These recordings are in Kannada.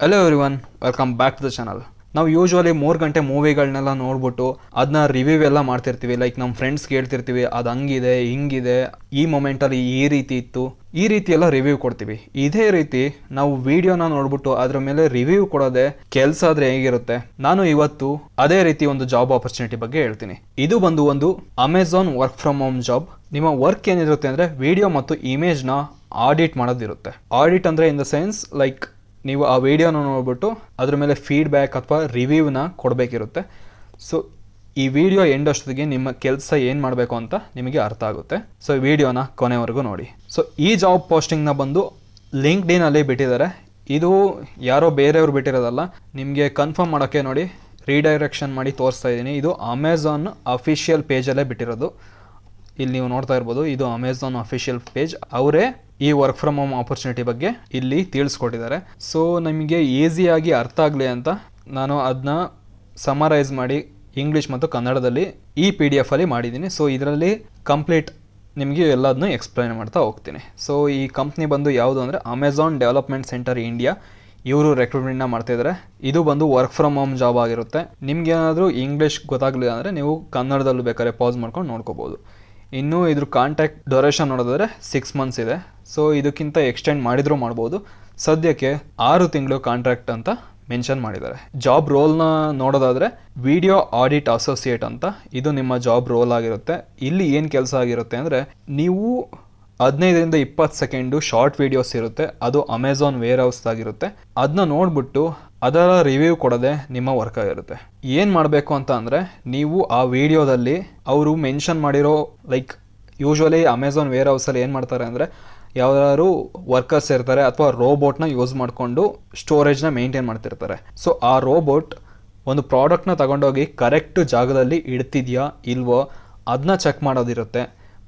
Hello everyone, welcome back to the channel. ನಾವು ಯೂಶ್ವಲಿ 3 ಗಂಟೆ ಮೂವಿಗಳನ್ನೆಲ್ಲ ನೋಡ್ಬಿಟ್ಟು ಅದನ್ನ ರಿವ್ಯೂ ಎಲ್ಲ ಮಾಡ್ತಿರ್ತೀವಿ. ಲೈಕ್ ನಮ್ಮ ಫ್ರೆಂಡ್ಸ್ಗೆ ಹೇಳ್ತಿರ್ತೀವಿ, ಅದು ಹಂಗಿದೆ ಹಿಂಗಿದೆ, ಈ ಮೊಮೆಂಟಲ್ಲಿ ಈ ರೀತಿ ಇತ್ತು, ಈ ರೀತಿ ಎಲ್ಲ ರಿವ್ಯೂ ಕೊಡ್ತೀವಿ. ಇದೇ ರೀತಿ ನಾವು ವಿಡಿಯೋನ ನೋಡ್ಬಿಟ್ಟು ಅದ್ರ ಮೇಲೆ ರಿವ್ಯೂ ಕೊಡೋದೆ ಕೆಲಸ ಆದ್ರೆ ಹೇಗಿರುತ್ತೆ. ನಾನು ಇವತ್ತು ಅದೇ ರೀತಿ ಒಂದು ಜಾಬ್ ಆಪರ್ಚುನಿಟಿ ಬಗ್ಗೆ ಹೇಳ್ತೀನಿ. ಇದು ಬಂದು ಒಂದು Amazon work from home job. ನಿಮ್ಮ ವರ್ಕ್ ಏನಿರುತ್ತೆ ಅಂದರೆ ವಿಡಿಯೋ ಮತ್ತು ಇಮೇಜ್ನ ಆಡಿಟ್ ಮಾಡೋದಿರುತ್ತೆ. ಆಡಿಟ್ ಅಂದರೆ ಇನ್ ದ ಸೆನ್ಸ್ ಲೈಕ್ ನೀವು ಆ ವಿಡಿಯೋನ ನೋಡ್ಬಿಟ್ಟು ಅದ್ರ ಮೇಲೆ ಫೀಡ್ಬ್ಯಾಕ್ ಅಥವಾ ರಿವ್ಯೂನ ಕೊಡಬೇಕಿರುತ್ತೆ. ಸೊ ಈ ವಿಡಿಯೋ ಎಂಡ್ ಅಷ್ಟೊತ್ತಿಗೆ ನಿಮ್ಮ ಕೆಲಸ ಏನು ಮಾಡಬೇಕು ಅಂತ ನಿಮಗೆ ಅರ್ಥ ಆಗುತ್ತೆ. ಸೊ ಈ ವಿಡಿಯೋನ ಕೊನೆವರೆಗೂ ನೋಡಿ. ಸೊ ಈ ಜಾಬ್ ಪೋಸ್ಟಿಂಗ್ನ ಬಂದು ಲಿಂಕ್ಡ್ಇನಲ್ಲಿ ಬಿಟ್ಟಿದ್ದಾರೆ. ಇದು ಯಾರೋ ಬೇರೆಯವ್ರು ಬಿಟ್ಟಿರೋದಲ್ಲ, ನಿಮಗೆ ಕನ್ಫರ್ಮ್ ಮಾಡೋಕ್ಕೆ ನೋಡಿ ರೀಡೈರೆಕ್ಷನ್ ಮಾಡಿ ತೋರಿಸ್ತಾ ಇದ್ದೀನಿ. ಇದು ಅಮೆಝಾನ್ ಅಫಿಷಿಯಲ್ ಪೇಜಲ್ಲೇ ಬಿಟ್ಟಿರೋದು. ಇಲ್ಲಿ ನೀವು ನೋಡ್ತಾ ಇರ್ಬೋದು, ಇದು ಅಮೆಝಾನ್ ಅಫಿಷಿಯಲ್ ಪೇಜ್. ಅವರೇ ಈ ವರ್ಕ್ ಫ್ರಮ್ ಹೋಮ್ ಆಪರ್ಚುನಿಟಿ ಬಗ್ಗೆ ಇಲ್ಲಿ ತಿಳಿಸ್ಕೊಟ್ಟಿದ್ದಾರೆ. ಸೊ ನಿಮಗೆ ಈಸಿಯಾಗಿ ಅರ್ಥ ಆಗಲಿ ಅಂತ ನಾನು ಅದನ್ನ ಸಮರೈಸ್ ಮಾಡಿ ಇಂಗ್ಲೀಷ್ ಮತ್ತು ಕನ್ನಡದಲ್ಲಿ ಈ PDF ಅಲ್ಲಿ ಮಾಡಿದ್ದೀನಿ. ಸೊ ಇದರಲ್ಲಿ ಕಂಪ್ಲೀಟ್ ನಿಮಗೆ ಎಲ್ಲದನ್ನೂ ಎಕ್ಸ್ಪ್ಲೈನ್ ಮಾಡ್ತಾ ಹೋಗ್ತೀನಿ. ಸೊ ಈ ಕಂಪ್ನಿ ಬಂದು ಯಾವುದು ಅಂದರೆ ಅಮೆಝಾನ್ ಡೆವಲಪ್ಮೆಂಟ್ ಸೆಂಟರ್ ಇಂಡಿಯಾ. ಇವರು ರೆಕ್ರೂಟ್ಮೆಂಟ್ನ ಮಾಡ್ತಿದ್ದಾರೆ. ಇದು ಬಂದು ವರ್ಕ್ ಫ್ರಮ್ ಹೋಮ್ ಜಾಬ್ ಆಗಿರುತ್ತೆ. ನಿಮ್ಗೆ ಏನಾದರೂ ಇಂಗ್ಲೀಷ್ ಗೊತ್ತಾಗಲಿಲ್ಲ ಅಂದರೆ ನೀವು ಕನ್ನಡದಲ್ಲೂ ಬೇಕಾದ್ರೆ ಪಾಸ್ ಮಾಡ್ಕೊಂಡು ನೋಡ್ಕೋಬೋದು. ಇನ್ನು ಇದ್ರ ಕಾಂಟ್ಯಾಕ್ಟ್ ಡ್ಯೂರೇಷನ್ ನೋಡೋದಾದ್ರೆ 6 ಮಂತ್ಸ್ ಇದೆ. ಸೊ ಇದಕ್ಕಿಂತ ಎಕ್ಸ್ಟೆಂಡ್ ಮಾಡಿದ್ರೂ ಮಾಡ್ಬೋದು. ಸದ್ಯಕ್ಕೆ 6 ತಿಂಗಳು ಕಾಂಟ್ರಾಕ್ಟ್ ಅಂತ ಮೆನ್ಷನ್ ಮಾಡಿದ್ದಾರೆ. ಜಾಬ್ ರೋಲ್ನ ನೋಡೋದಾದರೆ ವಿಡಿಯೋ ಆಡಿಟ್ ಅಸೋಸಿಯೇಟ್ ಅಂತ ಇದು ನಿಮ್ಮ ಜಾಬ್ ರೋಲ್ ಆಗಿರುತ್ತೆ. ಇಲ್ಲಿ ಏನು ಕೆಲಸ ಆಗಿರುತ್ತೆ ಅಂದರೆ ನೀವು 15ರಿಂದ 20 ಸೆಕೆಂಡು ಶಾರ್ಟ್ ವೀಡಿಯೋಸ್ ಇರುತ್ತೆ. ಅದು ಅಮೆಝಾನ್ ವೇರ್ ಹೌಸ್ದಾಗಿರುತ್ತೆ. ಅದನ್ನ ನೋಡ್ಬಿಟ್ಟು ಅದರ ರಿವ್ಯೂ ಕೊಡೋದೆ ನಿಮ್ಮ ವರ್ಕ್ ಆಗಿರುತ್ತೆ. ಏನು ಮಾಡಬೇಕು ಅಂತ ಅಂದರೆ ನೀವು ಆ ವಿಡಿಯೋದಲ್ಲಿ ಅವರು ಮೆನ್ಷನ್ ಮಾಡಿರೋ ಲೈಕ್ ಯೂಶ್ವಲಿ ಅಮೆಝಾನ್ ವೇರ್ ಹೌಸಲ್ಲಿ ಏನು ಮಾಡ್ತಾರೆ ಅಂದರೆ ಯಾವ್ದಾದ್ರು ವರ್ಕರ್ಸ್ ಇರ್ತಾರೆ ಅಥವಾ ರೋಬೋಟ್ನ ಯೂಸ್ ಮಾಡಿಕೊಂಡು ಸ್ಟೋರೇಜ್ನ ಮೇಂಟೈನ್ ಮಾಡ್ತಿರ್ತಾರೆ. ಸೊ ಆ ರೋಬೋಟ್ ಒಂದು ಪ್ರಾಡಕ್ಟ್ನ ತಗೊಂಡೋಗಿ ಕರೆಕ್ಟ್ ಜಾಗದಲ್ಲಿ ಇಡ್ತಿದೆಯಾ ಇಲ್ವೋ ಅದನ್ನ ಚೆಕ್ ಮಾಡೋದಿರುತ್ತೆ.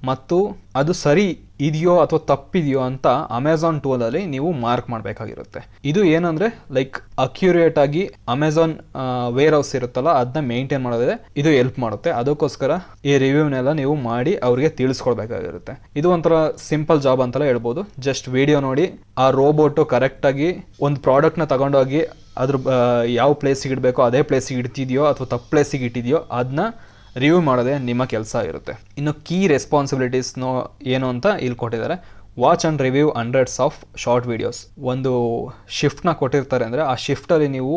ಮತ್ತು ಅದು ಸರಿ ಇದೆಯೋ ಅಥವಾ ತಪ್ಪಿದೆಯೋ ಅಂತ ಅಮೆಝಾನ್ ಟೂಲಲ್ಲಿ ನೀವು ಮಾರ್ಕ್ ಮಾಡಬೇಕಾಗಿರುತ್ತೆ. ಇದು ಏನಂದರೆ ಲೈಕ್ ಅಕ್ಯುರೇಟ್ ಆಗಿ ಅಮೆಝಾನ್ ವೇರ್ ಹೌಸ್ ಇರುತ್ತಲ್ಲ ಅದನ್ನ ಮೇಂಟೈನ್ ಮಾಡೋದಿದೆ. ಇದು ಹೆಲ್ಪ್ ಮಾಡುತ್ತೆ. ಅದಕ್ಕೋಸ್ಕರ ಈ ರಿವ್ಯೂನೆಲ್ಲ ನೀವು ಮಾಡಿ ಅವ್ರಿಗೆ ತಿಳಿಸ್ಕೊಡ್ಬೇಕಾಗಿರುತ್ತೆ. ಇದು ಒಂಥರ ಸಿಂಪಲ್ ಜಾಬ್ ಅಂತಲೇ ಹೇಳ್ಬೋದು. ಜಸ್ಟ್ ವಿಡಿಯೋ ನೋಡಿ ಆ ರೋಬೋಟು ಕರೆಕ್ಟಾಗಿ ಒಂದು ಪ್ರಾಡಕ್ಟ್ನ ತಗೊಂಡೋಗಿ ಅದ್ರ ಯಾವ ಪ್ಲೇಸಿಗೆ ಇಡಬೇಕೋ ಅದೇ ಪ್ಲೇಸಿಗೆ ಇಡ್ತಿದೆಯೋ ಅಥವಾ ತಪ್ಪು ಪ್ಲೇಸಿಗೆ ಇಟ್ಟಿದೆಯೋ ಅದನ್ನ ರಿವ್ಯೂ ಮಾಡೋದೇ ನಿಮ್ಮ ಕೆಲಸ ಇರುತ್ತೆ. ಇನ್ನು ಕೀ ರೆಸ್ಪಾನ್ಸಿಬಿಲಿಟೀಸ್ನೋ ಏನು ಅಂತ ಇಲ್ಲಿ ಕೊಟ್ಟಿದ್ದಾರೆ. Watch and review hundreds of short videos. ಒಂದು ಶಿಫ್ಟ್ನ ಕೊಟ್ಟಿರ್ತಾರೆ ಅಂದರೆ ಆ ಶಿಫ್ಟಲ್ಲಿ ನೀವು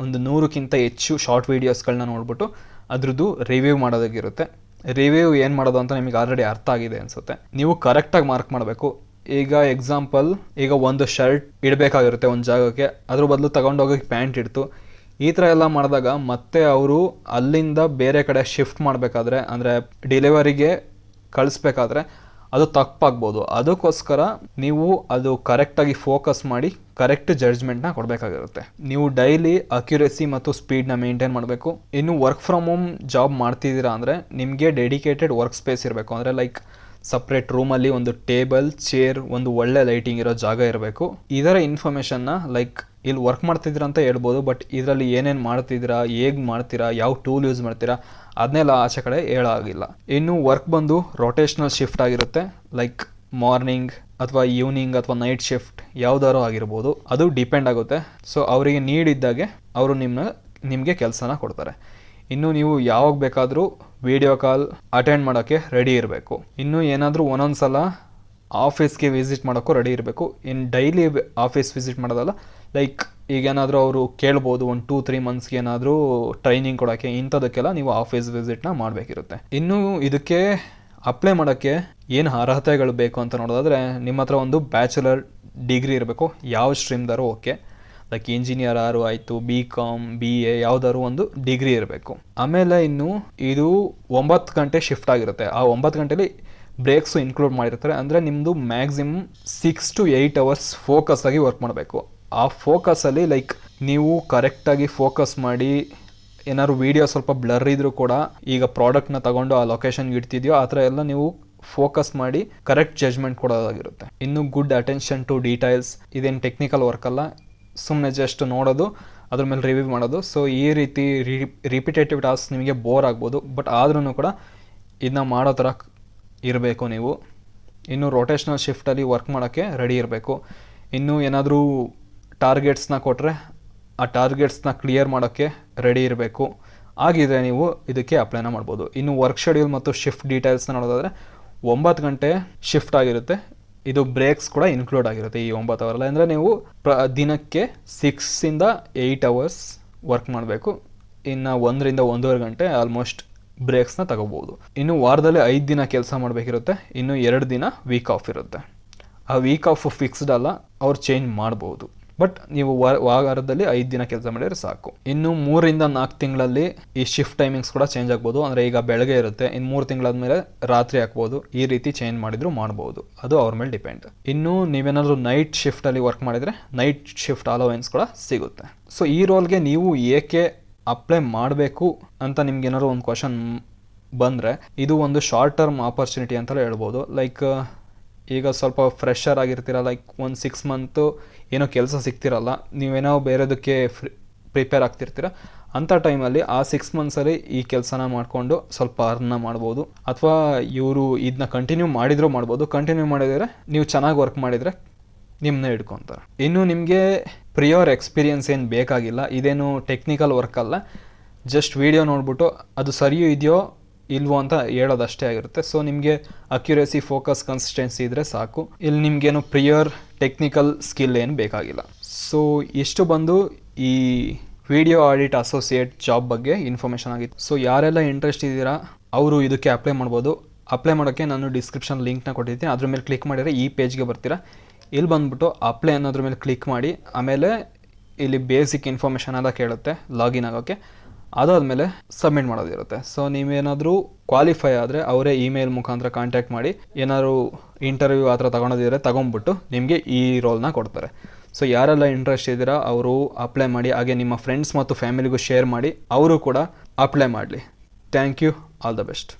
ಒಂದು 100ಕ್ಕಿಂತ ಹೆಚ್ಚು ಶಾರ್ಟ್ ವೀಡಿಯೋಸ್ಗಳನ್ನ ನೋಡ್ಬಿಟ್ಟು ಅದ್ರದ್ದು ರಿವ್ಯೂ ಮಾಡೋದಾಗಿರುತ್ತೆ. ರಿವ್ಯೂ ಏನು ಮಾಡೋದು ಅಂತ ನಿಮಗೆ ಆಲ್ರೆಡಿ ಅರ್ಥ ಆಗಿದೆ ಅನಿಸುತ್ತೆ. ನೀವು ಕರೆಕ್ಟಾಗಿ ಮಾರ್ಕ್ ಮಾಡಬೇಕು. ಈಗ ಎಕ್ಸಾಂಪಲ್, ಈಗ ಒಂದು ಶರ್ಟ್ ಇಡಬೇಕಾಗಿರುತ್ತೆ ಒಂದು ಜಾಗಕ್ಕೆ, ಅದ್ರ ಬದಲು ತಗೊಂಡೋಗಿ ಪ್ಯಾಂಟ್ ಇಡ್ತು. ಈ ಥರ ಎಲ್ಲ ಮಾಡಿದಾಗ ಮತ್ತೆ ಅವರು ಅಲ್ಲಿಂದ ಬೇರೆ ಕಡೆ ಶಿಫ್ಟ್ ಮಾಡಬೇಕಾದ್ರೆ ಅಂದರೆ ಡೆಲಿವರಿಗೆ ಕಳಿಸ್ಬೇಕಾದ್ರೆ ಅದು ತಪ್ಪಾಗ್ಬೋದು. ಅದಕ್ಕೋಸ್ಕರ ನೀವು ಅದು ಕರೆಕ್ಟಾಗಿ ಫೋಕಸ್ ಮಾಡಿ ಕರೆಕ್ಟ್ ಜಡ್ಜ್ಮೆಂಟ್ನ ಕೊಡಬೇಕಾಗಿರುತ್ತೆ. ನೀವು ಡೈಲಿ ಅಕ್ಯುರೇಸಿ ಮತ್ತು ಸ್ಪೀಡ್ನ ಮೇಂಟೈನ್ ಮಾಡಬೇಕು. ಇನ್ನು ವರ್ಕ್ ಫ್ರಮ್ ಹೋಮ್ ಜಾಬ್ ಮಾಡ್ತಿದ್ದೀರಾ ಅಂದರೆ ನಿಮಗೆ ಡೆಡಿಕೇಟೆಡ್ ವರ್ಕ್ ಸ್ಪೇಸ್ ಇರಬೇಕು. ಅಂದರೆ ಲೈಕ್ ಸಪ್ರೇಟ್ ರೂಮಲ್ಲಿ ಒಂದು ಟೇಬಲ್, ಚೇರ್, ಒಂದು ಒಳ್ಳೆ ಲೈಟಿಂಗ್ ಇರೋ ಜಾಗ ಇರಬೇಕು. ಇದರ ಇನ್ಫಾರ್ಮೇಷನ್ನ ಲೈಕ್ ಇಲ್ಲಿ ವರ್ಕ್ ಮಾಡ್ತಿದ್ದೀರಾ ಅಂತ ಹೇಳ್ಬೋದು, ಬಟ್ ಇದರಲ್ಲಿ ಏನೇನು ಮಾಡ್ತಿದ್ದೀರಾ, ಹೇಗೆ ಮಾಡ್ತೀರಾ, ಯಾವ ಟೂಲ್ ಯೂಸ್ ಮಾಡ್ತೀರಾ ಅದನ್ನೆಲ್ಲ ಆಚೆ ಕಡೆ ಹೇಳಾಗಿಲ್ಲ. ಇನ್ನು ವರ್ಕ್ ಬಂದು ರೊಟೇಷ್ನಲ್ ಶಿಫ್ಟ್ ಆಗಿರುತ್ತೆ. ಲೈಕ್ ಮಾರ್ನಿಂಗ್ ಅಥವಾ ಈವ್ನಿಂಗ್ ಅಥವಾ ನೈಟ್ ಶಿಫ್ಟ್ ಯಾವುದಾದ್ರು ಆಗಿರ್ಬೋದು, ಅದು ಡಿಪೆಂಡ್ ಆಗುತ್ತೆ. ಸೊ ಅವರಿಗೆ ನೀಡಿದ್ದಾಗೆ ಅವರು ನಿಮಗೆ ಕೆಲಸನ ಕೊಡ್ತಾರೆ. ಇನ್ನು ನೀವು ಯಾವಾಗ ಬೇಕಾದರೂ ವಿಡಿಯೋ ಕಾಲ್ ಅಟೆಂಡ್ ಮಾಡೋಕ್ಕೆ ರೆಡಿ ಇರಬೇಕು. ಇನ್ನು ಏನಾದರೂ ಒಂದೊಂದು ಸಲ ಆಫೀಸ್ಗೆ ವಿಸಿಟ್ ಮಾಡೋಕ್ಕೂ ರೆಡಿ ಇರಬೇಕು. ಇನ್ನು ಡೈಲಿ ಆಫೀಸ್ ವಿಸಿಟ್ ಮಾಡೋದಲ್ಲ, ಲೈಕ್ ಈಗೇನಾದರೂ ಅವರು ಕೇಳ್ಬೋದು ಒಂದು 2-3 ಮಂತ್ಸ್ಗೆ ಏನಾದರೂ ಟ್ರೈನಿಂಗ್ ಕೊಡೋಕ್ಕೆ, ಇಂಥದಕ್ಕೆಲ್ಲ ನೀವು ಆಫೀಸ್ ವಿಸಿಟ್ನ ಮಾಡಬೇಕಿರುತ್ತೆ. ಇನ್ನು ಇದಕ್ಕೆ ಅಪ್ಲೈ ಮಾಡೋಕ್ಕೆ ಏನು ಅರ್ಹತೆಗಳು ಬೇಕು ಅಂತ ನೋಡೋದಾದರೆ ನಿಮ್ಮ ಹತ್ರ ಒಂದು ಬ್ಯಾಚುಲರ್ ಡಿಗ್ರಿ ಇರಬೇಕು. ಯಾವ ಸ್ಟ್ರೀಮ್ದಾರು ಓಕೆ, ಲೈಕ್ ಇಂಜಿನಿಯರ್ ಆಯಿತು, BCom, BA ಯಾವುದಾದ್ರು ಒಂದು ಡಿಗ್ರಿ ಇರಬೇಕು. ಆಮೇಲೆ ಇನ್ನು ಇದು 9 ಗಂಟೆ ಶಿಫ್ಟ್ ಆಗಿರುತ್ತೆ. ಆ 9 ಗಂಟೆಲಿ ಬ್ರೇಕ್ಸು ಇನ್ಕ್ಲೂಡ್ ಮಾಡಿರ್ತಾರೆ. ಅಂದರೆ ನಿಮ್ಮದು ಮ್ಯಾಕ್ಸಿಮಮ್ 6 to 8 ಅವರ್ಸ್ ಫೋಕಸ್ ಆಗಿ ವರ್ಕ್ ಮಾಡಬೇಕು. ಆ ಫೋಕಸಲ್ಲಿ ಲೈಕ್ ನೀವು ಕರೆಕ್ಟಾಗಿ ಫೋಕಸ್ ಮಾಡಿ ಏನಾದ್ರು ವೀಡಿಯೋ ಸ್ವಲ್ಪ ಬ್ಲರ್ ಇದ್ರೂ ಕೂಡ ಈಗ ಪ್ರಾಡಕ್ಟ್ನ ತಗೊಂಡು ಆ ಲೊಕೇಶನ್ಗೆ ಇಡ್ತಿದೆಯೋ ಆ ಥರ ಎಲ್ಲ ನೀವು ಫೋಕಸ್ ಮಾಡಿ ಕರೆಕ್ಟ್ ಜಜ್ಮೆಂಟ್ ಕೊಡೋದಾಗಿರುತ್ತೆ. ಇನ್ನು ಗುಡ್ ಅಟೆನ್ಷನ್ ಟು ಡೀಟೇಲ್ಸ್. ಇದೇನು ಟೆಕ್ನಿಕಲ್ ವರ್ಕ್ ಅಲ್ಲ, ಸುಮ್ಮನೆ ಜಸ್ಟ್ ನೋಡೋದು, ಅದ್ರ ಮೇಲೆ ರಿವ್ಯೂ ಮಾಡೋದು. ಸೊ ಈ ರೀತಿ ರಿಪಿಟೇಟಿವ್ ಟಾಸ್ಕ್ ನಿಮಗೆ ಬೋರ್ ಆಗ್ಬೋದು, ಬಟ್ ಆದ್ರೂ ಕೂಡ ಇದನ್ನ ಮಾಡೋ ಥರ ಇರಬೇಕು ನೀವು. ಇನ್ನು ರೊಟೇಷ್ನಲ್ ಶಿಫ್ಟಲ್ಲಿ ವರ್ಕ್ ಮಾಡೋಕ್ಕೆ ರೆಡಿ ಇರಬೇಕು. ಇನ್ನು ಏನಾದರೂ ಟಾರ್ಗೆಟ್ಸ್ನ ಕೊಟ್ಟರೆ ಆ ಟಾರ್ಗೆಟ್ಸ್ನ ಕ್ಲಿಯರ್ ಮಾಡೋಕ್ಕೆ ರೆಡಿ ಇರಬೇಕು. ಆಗಿದ್ರೆ ನೀವು ಇದಕ್ಕೆ ಅಪ್ಲೈನ ಮಾಡ್ಬೋದು. ಇನ್ನು ವರ್ಕ್ ಶೆಡ್ಯೂಲ್ ಮತ್ತು ಶಿಫ್ಟ್ ಡೀಟೇಲ್ಸ್ನ ನೋಡೋದಾದರೆ 9 ಗಂಟೆ ಶಿಫ್ಟ್ ಆಗಿರುತ್ತೆ. ಇದು ಬ್ರೇಕ್ಸ್ ಕೂಡ ಇನ್ಕ್ಲೂಡ್ ಆಗಿರುತ್ತೆ ಈ 9 ಅವರಲ್ಲಿ. ಅಂದರೆ ನೀವು ದಿನಕ್ಕೆ 6 to 8 hours ವರ್ಕ್ ಮಾಡಬೇಕು. ಇನ್ನು 1 to 1.5 ಗಂಟೆ ಆಲ್ಮೋಸ್ಟ್ ಬ್ರೇಕ್ಸ್ನ ತಗೋಬೋದು. ಇನ್ನು ವಾರದಲ್ಲಿ 5 ದಿನ ಕೆಲಸ ಮಾಡಬೇಕಿರುತ್ತೆ. ಇನ್ನು 2 ದಿನ ವೀಕ್ ಆಫ್ ಇರುತ್ತೆ. ಆ ವೀಕ್ ಆಫ್ ಫಿಕ್ಸ್ಡ್ ಅಲ್ಲ, ಅವ್ರು ಚೇಂಜ್ ಮಾಡ್ಬೋದು. ಬಟ್ ನೀವು ವಾರದಲ್ಲಿ 5 ದಿನ ಕೆಲಸ ಮಾಡಿದ್ರೆ ಸಾಕು. ಇನ್ನು 3 to 4 ತಿಂಗಳಲ್ಲಿ ಈ ಶಿಫ್ಟ್ ಟೈಮಿಂಗ್ಸ್ ಕೂಡ ಚೇಂಜ್ ಆಗ್ಬೋದು. ಅಂದರೆ ಈಗ ಬೆಳಗ್ಗೆ ಇರುತ್ತೆ, ಇನ್ನು 3 ತಿಂಗಳಾದ್ಮೇಲೆ ರಾತ್ರಿ ಹಾಕ್ಬೋದು. ಈ ರೀತಿ ಚೇಂಜ್ ಮಾಡಿದ್ರು ಮಾಡ್ಬೋದು, ಅದು ಅವ್ರ ಮೇಲೆ ಡಿಪೆಂಡ್. ಇನ್ನು ನೀವೇನಾದರೂ ನೈಟ್ ಶಿಫ್ಟಲ್ಲಿ ವರ್ಕ್ ಮಾಡಿದರೆ ನೈಟ್ ಶಿಫ್ಟ್ ಅಲೋವೆನ್ಸ್ ಕೂಡ ಸಿಗುತ್ತೆ. ಸೊ ಈ ರೋಲ್ಗೆ ನೀವು ಏಕೆ ಅಪ್ಲೈ ಮಾಡಬೇಕು ಅಂತ ನಿಮ್ಗೆ ಏನಾದ್ರು ಒಂದು ಕ್ವಶನ್ ಬಂದರೆ, ಇದು ಒಂದು ಶಾರ್ಟ್ ಟರ್ಮ್ ಆಪರ್ಚುನಿಟಿ ಅಂತಲೇ ಹೇಳ್ಬೋದು. ಲೈಕ್ ಈಗ ಸ್ವಲ್ಪ ಫ್ರೆಶರ್ ಆಗಿರ್ತೀರ, ಲೈಕ್ ಒಂದು 6 month ಏನೋ ಕೆಲಸ ಸಿಗ್ತಿರಲ್ಲ, ನೀವೇನೋ ಬೇರೆದಕ್ಕೆ ಪ್ರಿಪೇರ್ ಆಗ್ತಿರ್ತೀರ. ಅಂಥ ಟೈಮಲ್ಲಿ ಆ 6 monthsಲ್ಲಿ ಈ ಕೆಲಸನ ಮಾಡಿಕೊಂಡು ಸ್ವಲ್ಪ ಅರ್ನ ಮಾಡ್ಬೋದು. ಅಥವಾ ಇವರು ಇದನ್ನ ಕಂಟಿನ್ಯೂ ಮಾಡಿದರೂ ಮಾಡ್ಬೋದು. ಕಂಟಿನ್ಯೂ ಮಾಡಿದರೆ ನೀವು ಚೆನ್ನಾಗಿ ವರ್ಕ್ ಮಾಡಿದರೆ ನಿಮ್ಮನ್ನ ಹಿಡ್ಕೊತಾರೆ. ಇನ್ನು ನಿಮಗೆ ಪ್ರಿಯರ್ ಎಕ್ಸ್ಪೀರಿಯನ್ಸ್ ಏನು ಬೇಕಾಗಿಲ್ಲ. ಇದೇನು ಟೆಕ್ನಿಕಲ್ ವರ್ಕ್ ಅಲ್ಲ, ಜಸ್ಟ್ ವಿಡಿಯೋ ನೋಡ್ಬಿಟ್ಟು ಅದು ಸರಿಯೋ ಇದೆಯೋ ಇಲ್ವೋ ಅಂತ ಹೇಳೋದಷ್ಟೇ ಆಗಿರುತ್ತೆ. ಸೊ ನಿಮಗೆ ಅಕ್ಯುರೇಸಿ, ಫೋಕಸ್, ಕನ್ಸಿಸ್ಟೆನ್ಸಿ ಇದ್ದರೆ ಸಾಕು. ಇಲ್ಲಿ ನಿಮಗೇನು ಪ್ರಿಯರ್ ಟೆಕ್ನಿಕಲ್ ಸ್ಕಿಲ್ ಏನು ಬೇಕಾಗಿಲ್ಲ. ಸೊ ಇಷ್ಟು ಬಂದು ಈ ವಿಡಿಯೋ ಆಡಿಟ್ ಅಸೋಸಿಯೇಟ್ ಜಾಬ್ ಬಗ್ಗೆ ಇನ್ಫಾರ್ಮೇಷನ್ ಆಗಿತ್ತು. ಸೊ ಯಾರೆಲ್ಲ ಇಂಟ್ರೆಸ್ಟ್ ಇದ್ದೀರಾ ಅವರು ಇದಕ್ಕೆ ಅಪ್ಲೈ ಮಾಡ್ಬೋದು. ಅಪ್ಲೈ ಮಾಡೋಕ್ಕೆ ನಾನು ಡಿಸ್ಕ್ರಿಪ್ಷನ್ ಲಿಂಕ್ನ ಕೊಟ್ಟಿರ್ತೀನಿ, ಅದ್ರ ಮೇಲೆ ಕ್ಲಿಕ್ ಮಾಡಿದರೆ ಈ ಪೇಜ್ಗೆ ಬರ್ತೀರಾ. ಇಲ್ಲಿ ಬಂದುಬಿಟ್ಟು ಅಪ್ಲೈ ಅನ್ನೋದ್ರ ಮೇಲೆ ಕ್ಲಿಕ್ ಮಾಡಿ, ಆಮೇಲೆ ಇಲ್ಲಿ ಬೇಸಿಕ್ ಇನ್ಫಾರ್ಮೇಷನ್ ಎಲ್ಲ ಕೇಳುತ್ತೆ ಲಾಗಿನ್ ಆಗೋಕ್ಕೆ. ಅದಾದಮೇಲೆ ಸಬ್ಮಿಟ್ ಮಾಡೋದಿರುತ್ತೆ. ಸೊ ನೀವೇನಾದರೂ ಕ್ವಾಲಿಫೈ ಆದರೆ ಅವರೇ ಇಮೇಲ್ ಮುಖಾಂತರ ಕಾಂಟ್ಯಾಕ್ಟ್ ಮಾಡಿ ಏನಾದರೂ ಇಂಟರ್ವ್ಯೂ ಆ ಥರ ತೊಗೊಳೋದಿದ್ರೆ ತೊಗೊಂಬಿಟ್ಟು ನಿಮಗೆ ಈ ರೋಲ್ನ ಕೊಡ್ತಾರೆ. ಸೊ ಯಾರೆಲ್ಲ ಇಂಟ್ರೆಸ್ಟ್ ಇದ್ದೀರಾ ಅವರು ಅಪ್ಲೈ ಮಾಡಿ. ಹಾಗೆ ನಿಮ್ಮ ಫ್ರೆಂಡ್ಸ್ ಮತ್ತು ಫ್ಯಾಮಿಲಿಗೂ ಶೇರ್ ಮಾಡಿ, ಅವರು ಕೂಡ ಅಪ್ಲೈ ಮಾಡಲಿ. Thank you. All the best.